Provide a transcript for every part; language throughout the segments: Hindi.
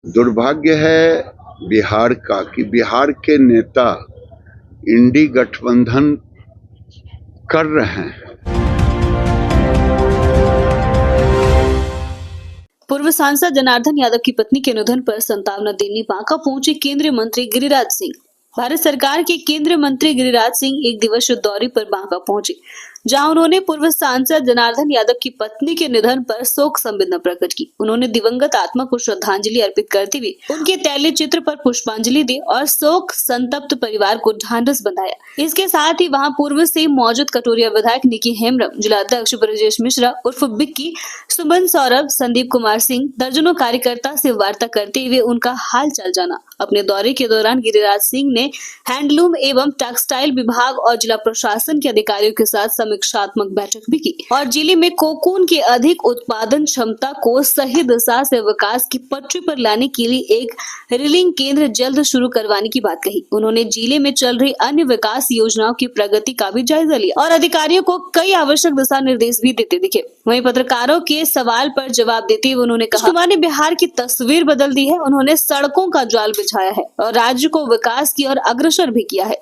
दुर्भाग्य है बिहार का कि बिहार के नेता इंडी गठबंधन कर रहे हैं। पूर्व सांसद जनार्दन यादव की पत्नी के निधन पर सांत्वना देने बांका पहुंचे केंद्रीय मंत्री गिरिराज सिंह। भारत सरकार के केंद्रीय मंत्री गिरिराज सिंह एक दिवसीय दौरे पर बांका पहुंचे, जहां उन्होंने पूर्व सांसद जनार्दन यादव की पत्नी के निधन पर शोक संवेदना प्रकट की। उन्होंने दिवंगत आत्मा को श्रद्धांजलि अर्पित करते हुए उनके तैलीय चित्र पर पुष्पांजलि दी और शोक संतप्त परिवार को ढांढस बंधाया। इसके साथ ही वहां पूर्व से मौजूद कटोरिया विधायक निकी हेम्ब्रम, जिला अध्यक्ष ब्रजेश मिश्रा उर्फ बिक्की, सुमन सौरभ, संदीप कुमार सिंह, दर्जनों कार्यकर्ता से वार्ता करते हुए उनका हाल चाल जाना। अपने दौरे के दौरान गिरिराज सिंह ने हैंडलूम एवं टेक्सटाइल विभाग और जिला प्रशासन के अधिकारियों के साथ समीक्षात्मक बैठक भी की और जिले में कोकून की अधिक उत्पादन क्षमता को सही दिशा से विकास की पटरी पर लाने के लिए एक रीलिंग केंद्र जल्द शुरू करवाने की बात कही। उन्होंने जिले में चल रही अन्य विकास योजनाओं की प्रगति का भी जायजा लिया और अधिकारियों को कई आवश्यक दिशा निर्देश भी देते दिखे। वहीं पत्रकारों के सवाल पर जवाब देते हुए उन्होंने कहा, कुमार ने बिहार की तस्वीर बदल दी है। उन्होंने सड़कों का जाल बिछाया है और राज्य को विकास की ओर अग्रसर भी किया है।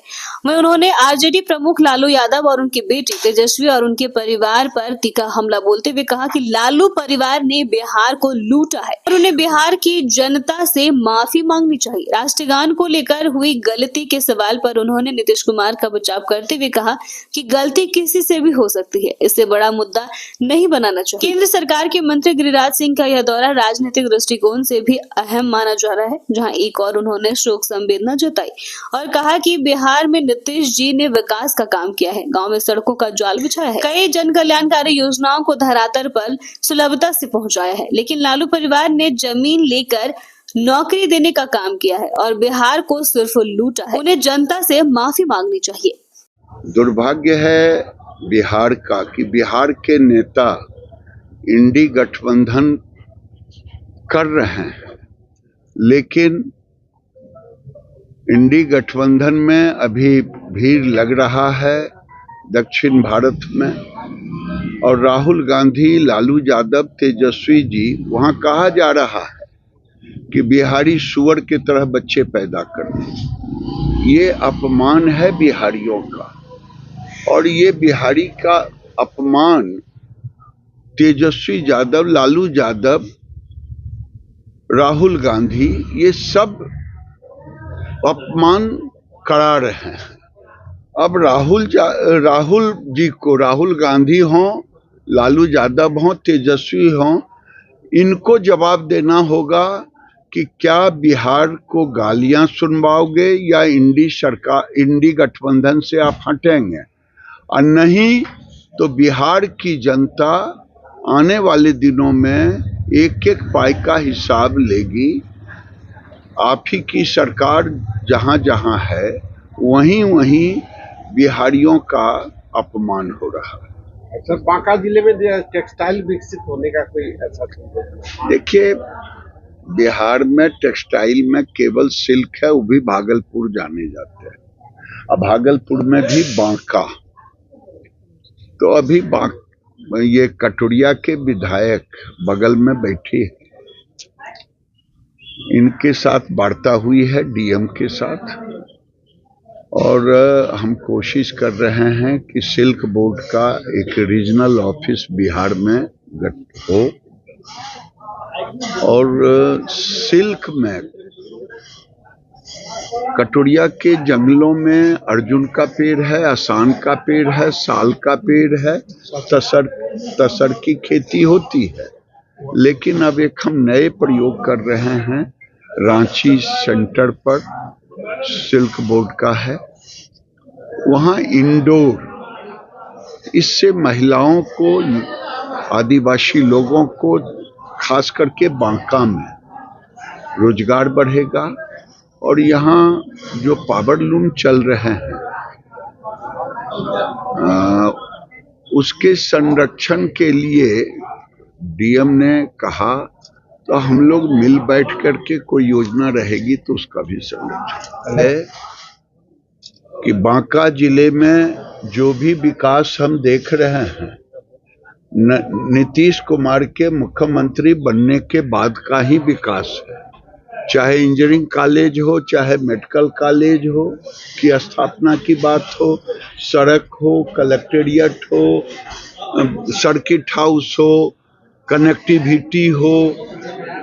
वहीं उन्होंने आरजेडी प्रमुख लालू यादव और उनकी बेटी तेजस्वी और उनके परिवार पर तीखा हमला बोलते हुए कहा कि लालू परिवार ने बिहार को लूटा है और उन्हें बिहार की जनता से माफी मांगनी चाहिए। राष्ट्रगान को लेकर हुई गलती के सवाल पर उन्होंने नीतीश कुमार का बचाव करते हुए कहा कि गलती किसी से भी हो सकती है, इससे बड़ा मुद्दा नहीं बनाना चाहिए। केंद्र सरकार के मंत्री गिरिराज सिंह का यह दौरा राजनीतिक दृष्टिकोण से भी अहम माना जा रहा है, जहां एक और उन्होंने शोक संवेदना जताई और कहा कि बिहार में नीतीश जी ने विकास का काम किया है, गांव में सड़कों का जाल बिछाया है, कई जन कल्याणकारी योजनाओं को धरातल पर सुलभता से पहुंचाया है, लेकिन लालू परिवार ने जमीन लेकर नौकरी देने का काम किया है और बिहार को सिर्फ लूटा है। उन्हें जनता से माफी मांगनी चाहिए। दुर्भाग्य है बिहार का कि बिहार के नेता इंडी गठबंधन कर रहे हैं, लेकिन इंडी गठबंधन में अभी भीड़ लग रहा है दक्षिण भारत में और राहुल गांधी, लालू यादव, तेजस्वी जी, वहां कहा जा रहा है कि बिहारी सुअर की तरह बच्चे पैदा करते। ये अपमान है बिहारियों का और ये बिहारी का अपमान तेजस्वी यादव, लालू यादव, राहुल गांधी, ये सब अपमान करा रहे हैं। अब राहुल जी को, राहुल गांधी हों, लालू यादव हों, तेजस्वी हों, इनको जवाब देना होगा कि क्या बिहार को गालियां सुनवाओगे या इंडी गठबंधन से आप हटेंगे, और नहीं तो बिहार की जनता आने वाले दिनों में एक एक पाई का हिसाब लेगी। आप ही की सरकार जहां जहां है वहीं वहीं बिहारियों का अपमान हो रहा है। सर, बांका जिले में टेक्सटाइल विकसित होने का कोई ऐसा? देखिए, बिहार में टेक्सटाइल में केवल सिल्क है, वो भी भागलपुर जाने जाते हैं। अब भागलपुर में भी बांका, तो अभी ये कटोरिया के विधायक बगल में बैठे हैं, इनके साथ वार्ता हुई है डीएम के साथ और हम कोशिश कर रहे हैं कि सिल्क बोर्ड का एक रीजनल ऑफिस बिहार में हो और सिल्क में कटोरिया के जंगलों में अर्जुन का पेड़ है, आसान का पेड़ है, साल का पेड़ है, तसर की खेती होती है। लेकिन अब एक हम नए प्रयोग कर रहे हैं, रांची सेंटर पर सिल्क बोर्ड का है, वहाँ इंडोर, इससे महिलाओं को, आदिवासी लोगों को, खास करके बांका में रोजगार बढ़ेगा और यहाँ जो पावर लूम चल रहे हैं उसके संरक्षण के लिए डीएम ने कहा तो हम लोग मिल बैठ करके कोई योजना रहेगी तो उसका भी संरक्षण है कि बांका जिले में जो भी विकास हम देख रहे हैं नीतीश कुमार के मुख्यमंत्री बनने के बाद का ही विकास है। चाहे इंजीनियरिंग कॉलेज हो, चाहे मेडिकल कॉलेज हो की स्थापना की बात हो, सड़क हो, कलेक्टेरिएट हो, सर्किट हाउस हो, कनेक्टिविटी हो,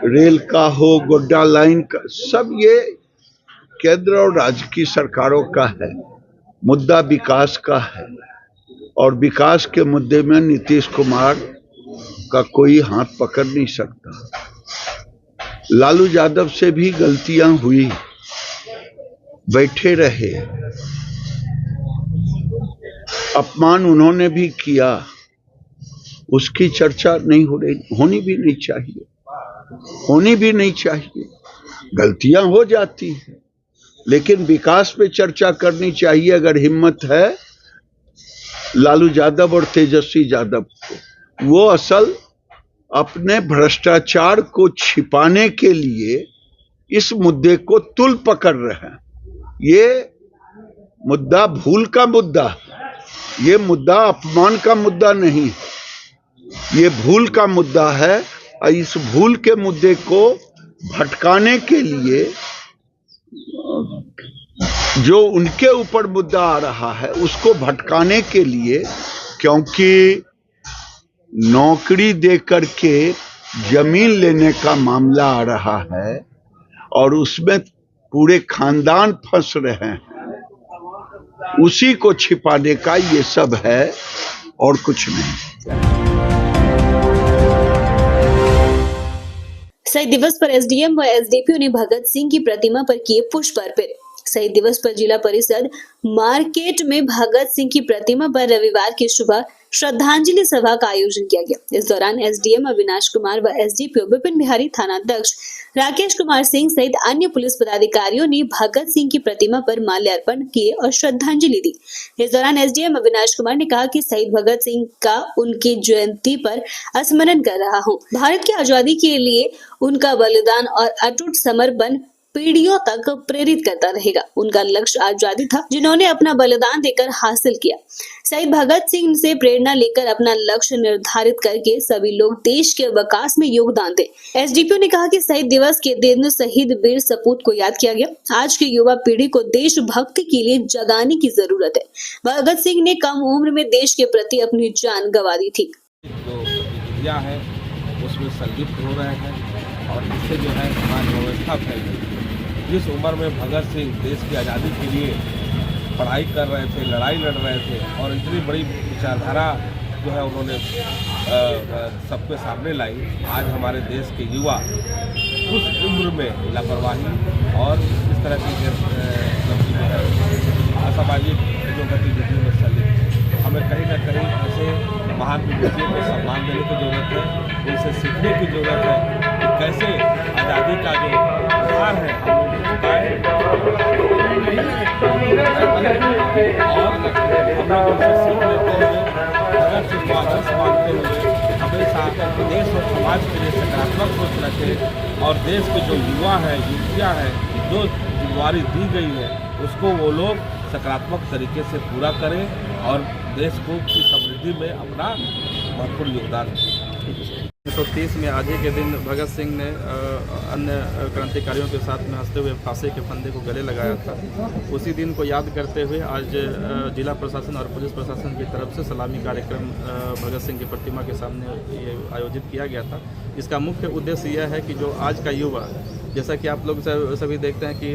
रेल का हो, गोड्डा लाइन का, सब ये केंद्र और राज्य की सरकारों का है। मुद्दा विकास का है और विकास के मुद्दे में नीतीश कुमार का कोई हाथ पकड़ नहीं सकता। लालू यादव से भी गलतियां हुई, बैठे रहे, अपमान उन्होंने भी किया, उसकी चर्चा नहीं होनी भी नहीं चाहिए, होनी भी नहीं चाहिए। गलतियां हो जाती हैं, लेकिन विकास पे चर्चा करनी चाहिए अगर हिम्मत है लालू यादव और तेजस्वी यादव को। वो असल अपने भ्रष्टाचार को छिपाने के लिए इस मुद्दे को तुल पकड़ रहे हैं। ये मुद्दा भूल का मुद्दा है, ये मुद्दा अपमान का मुद्दा नहीं है, ये भूल का मुद्दा है। और इस भूल के मुद्दे को भटकाने के लिए जो उनके ऊपर मुद्दा आ रहा है उसको भटकाने के लिए, क्योंकि नौकरी देकर के जमीन लेने का मामला आ रहा है और उसमें पूरे खानदान फंस रहे हैं, उसी को छिपाने का ये सब है और कुछ नहीं। शहीद दिवस पर एसडीएम व एसडीपीओ ने भगत सिंह की प्रतिमा पर किए पुष्प अर्पित। शहीद दिवस पर जिला परिषद मार्केट में भगत सिंह की प्रतिमा पर रविवार की सुबह श्रद्धांजलि सभा का आयोजन किया गया। इस दौरान एसडीएम अविनाश कुमार व एसडीपीओ विपिन बिहारी, थानाध्यक्ष राकेश कुमार सिंह सहित अन्य पुलिस पदाधिकारियों ने भगत सिंह की प्रतिमा पर माल्यार्पण किए और श्रद्धांजलि दी। इस दौरान एसडीएम अविनाश कुमार ने कहा कि शहीद भगत सिंह का उनकी जयंती पर स्मरण कर रहा हूँ। भारत की आजादी के लिए उनका बलिदान और अटूट समर्पण पीढ़ियों तक प्रेरित करता रहेगा। उनका लक्ष्य आजादी था, जिन्होंने अपना बलिदान देकर हासिल किया। शहीद भगत सिंह से प्रेरणा लेकर अपना लक्ष्य निर्धारित करके सभी लोग देश के विकास में योगदान दें। एसडीपीओ ने कहा कि शहीद दिवस के दिन शहीद वीर सपूत को याद किया गया। आज की युवा पीढ़ी को देशभक्ति के लिए जगाने की जरूरत है। भगत सिंह ने कम उम्र में देश के प्रति अपनी जान गंवा दी थी। जो गतिविधियाँ है उसमें संलिप्त हो रहे हैं और इससे जो है समाज व्यवस्था फैल रही है। जिस उम्र में भगत सिंह देश की आज़ादी के लिए पढ़ाई कर रहे थे, लड़ाई लड़ रहे थे और इतनी बड़ी विचारधारा जो है उन्होंने सबके सामने लाई, आज हमारे देश के युवा उस उम्र में लापरवाही और इस तरह की जो है असामाजिक जो गतिविधियों में संलिप्त, हमें कहीं ना कहीं ऐसे महान विभूतियों को सम्मान देने की जरूरत है, उनसे सीखने की जरूरत है कि कैसे आज़ादी का जो उद्धार है हम लोग चुकाएं और हम लोग उनसे सीख लेते हुए भगत सिंह को आदर्श मानते हुए हमेशा देश और समाज के लिए सकारात्मक सोच रखें और देश के जो युवा है, युवतियाँ हैं, जो जिम्मेवारी दी गई है उसको वो लोग सकारात्मक तरीके से पूरा करें और देश को की समृद्धि में अपना महत्वपूर्ण योगदान दें। 1930 में आज ही के दिन भगत सिंह ने अन्य क्रांतिकारियों के साथ में हंसते हुए फांसी के फंदे को गले लगाया था। उसी दिन को याद करते हुए आज जिला प्रशासन और पुलिस प्रशासन की तरफ से सलामी कार्यक्रम भगत सिंह की प्रतिमा के सामने ये आयोजित किया गया था। इसका मुख्य उद्देश्य यह है कि जो आज का युवा, जैसा कि आप लोग सभी देखते हैं कि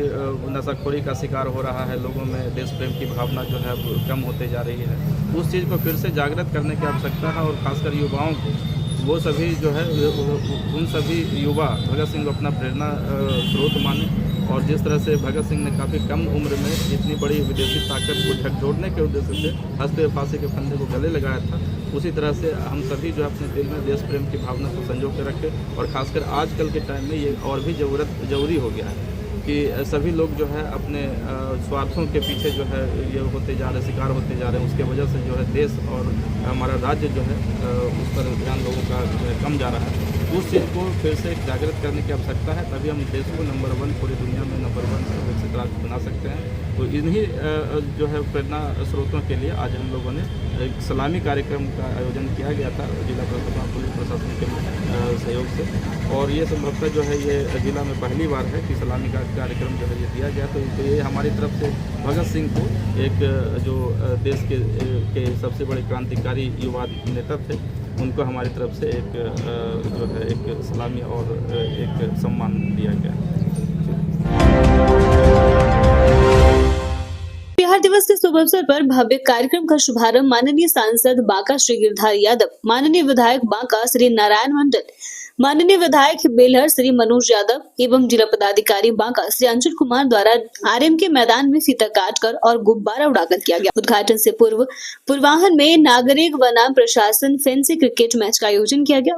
नशाखोरी का शिकार हो रहा है, लोगों में देश प्रेम की भावना जो है कम होते जा रही है, उस चीज़ को फिर से जागृत करने की आवश्यकता है और खासकर युवाओं को, वो सभी जो है उन सभी युवा भगत सिंह को अपना प्रेरणा स्रोत माने और जिस तरह से भगत सिंह ने काफ़ी कम उम्र में इतनी बड़ी विदेशी ताकत को झकझोरने के उद्देश्य से हंसते हुए फांसी के फंदे को गले लगाया था, उसी तरह से हम सभी जो अपने दिल में देश प्रेम की भावना को संजो के रखें और खासकर आजकल के टाइम में ये और भी जरूरी हो गया है कि सभी लोग जो है अपने स्वार्थों के पीछे जो है ये होते जा रहे, शिकार होते जा रहे हैं। उसके वजह से जो है देश और हमारा राज्य जो है उस पर ध्यान लोगों का जो है कम जा रहा है। उस चीज़ को फिर से जागृत करने की आवश्यकता है, तभी हम देश को नंबर 1 पूरी दुनिया में नंबर 1 विकसित राज्य बना सकते हैं। तो इन्हीं जो है प्रेरणा स्रोतों के लिए आज हम लोगों ने एक सलामी कार्यक्रम का आयोजन किया गया था जिला प्रशासन और पुलिस प्रशासन के सहयोग से। और ये संभवतः जो है ये जिला में पहली बार है कि सलामी का कार्यक्रम जो है ये दिया गया। तो ये हमारी तरफ से भगत सिंह को एक जो देश के सबसे बड़े क्रांतिकारी युवा नेता थे, उनको हमारी तरफ से एक जो है एक सलामी और एक सम्मान दिया गया। बिहार दिवस के शुभ अवसर पर भव्य कार्यक्रम का शुभारंभ माननीय सांसद बांका श्री गिरधारी यादव, माननीय विधायक बांका श्री नारायण मंडल, माननीय विधायक बेलहर श्री मनोज यादव एवं जिला पदाधिकारी बांका श्री अंशुल कुमार द्वारा आरएम के मैदान में फीता काटकर और गुब्बारा उड़ाकर किया गया। उद्घाटन से पूर्व पूर्वाहन में नागरिक बनाम प्रशासन फैंसी क्रिकेट मैच का आयोजन किया गया।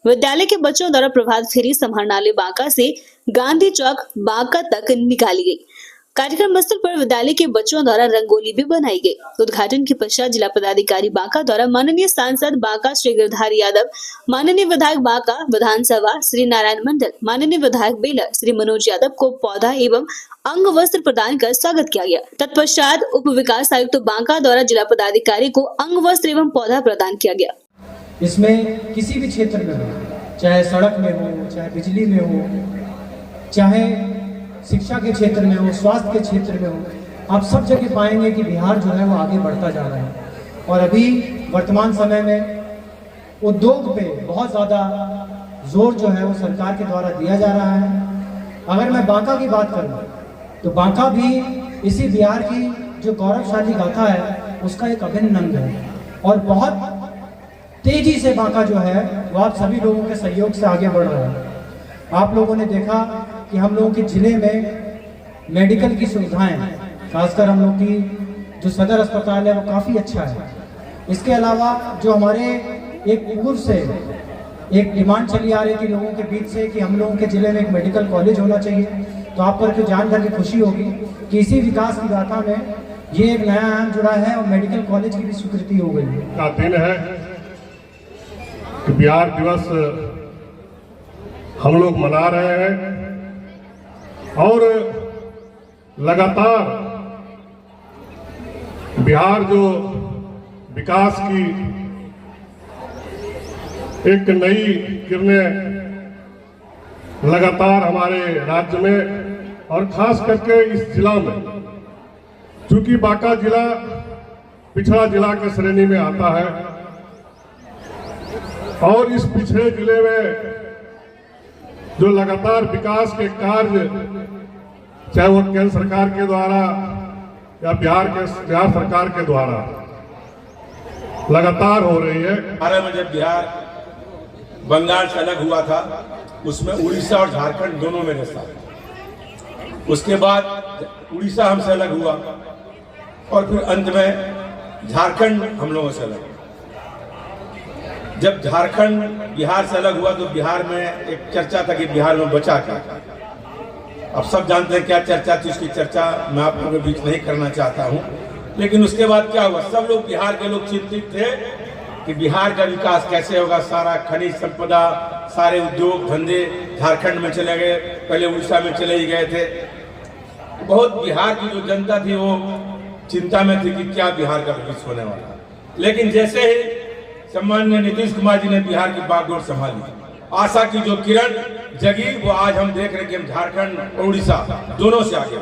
विद्यालय के बच्चों द्वारा प्रभात फेरी समाहरणालय बांका से गांधी चौक बांका तक निकाली गई। कार्यक्रम स्थल पर विद्यालय के बच्चों द्वारा रंगोली भी बनाई गई। उद्घाटन के पश्चात जिला पदाधिकारी बांका द्वारा माननीय सांसद बांका श्री गिरधारी यादव, माननीय विधायक बांका विधानसभा श्री नारायण मंडल, माननीय विधायक बेलर श्री मनोज यादव को पौधा एवं अंग वस्त्र प्रदान कर स्वागत किया गया। तत्पश्चात उप विकास आयुक्त बांका द्वारा जिला पदाधिकारी को अंग वस्त्र एवं पौधा प्रदान किया गया। इसमें किसी भी क्षेत्र में हो, चाहे सड़क में हो, चाहे बिजली में हो, चाहे शिक्षा के क्षेत्र में हो, स्वास्थ्य के क्षेत्र में हो, आप सब जगह पाएंगे कि बिहार जो है वो आगे बढ़ता जा रहा है। और अभी वर्तमान समय में उद्योग पे बहुत ज़्यादा जोर जो है वो सरकार के द्वारा दिया जा रहा है। अगर मैं बांका की बात करूँ तो बांका भी इसी बिहार की जो गौरवशाली गाथा है उसका एक अभिन्न अंग है। और बहुत तेजी से बांका जो है वो आप सभी लोगों के सहयोग से आगे बढ़ रहा है। आप लोगों ने देखा कि हम लोगों के जिले में मेडिकल की सुविधाएं, खासकर हम लोग की जो सदर अस्पताल है वो काफ़ी अच्छा है। इसके अलावा जो हमारे एक पूर्व से एक डिमांड चली आ रही थी लोगों के बीच से कि हम लोगों के जिले में एक मेडिकल कॉलेज होना चाहिए, तो आप पर जानकर के खुशी होगी कि इसी विकास की गाथा में ये एक नया आयाम जुड़ा है और मेडिकल कॉलेज की भी स्वीकृति हो गई का दिन है कि बिहार दिवस हम लोग मना रहे हैं और लगातार बिहार जो विकास की एक नई किरणें लगातार हमारे राज्य में और खास करके इस जिला में, चूंकि बांका जिला पिछड़ा जिला के श्रेणी में आता है और इस पिछड़े जिले में जो लगातार विकास के कार्य चाहे वो केंद्र सरकार के द्वारा या बिहार सरकार के द्वारा लगातार हो रही है। 12 में जब बिहार बंगाल से अलग हुआ था उसमें उड़ीसा और झारखंड दोनों में था। उसके बाद उड़ीसा हमसे अलग हुआ और फिर अंत में झारखंड हम लोगों से अलग। जब झारखंड बिहार से अलग हुआ तो बिहार में एक चर्चा था कि बिहार में बचा क्या। अब सब जानते हैं क्या चर्चा थी, उसकी चर्चा मैं आप लोगों के बीच नहीं करना चाहता हूं। लेकिन उसके बाद क्या हुआ, सब लोग बिहार के लोग चिंतित थे कि बिहार का विकास कैसे होगा। सारा खनिज संपदा, सारे उद्योग धंधे झारखंड में चले गए, पहले उड़ीसा में चले ही गए थे। बहुत बिहार की जो जनता थी वो चिंता में थी कि क्या बिहार का भविष्य होने वाला। लेकिन जैसे ही सम्माननीय नीतीश कुमार जी ने बिहार की बागडोर संभाली, आशा की जो किरण जगी, वो आज हम देख रहे हैं कि हम झारखंड और उड़ीसा दोनों से आगे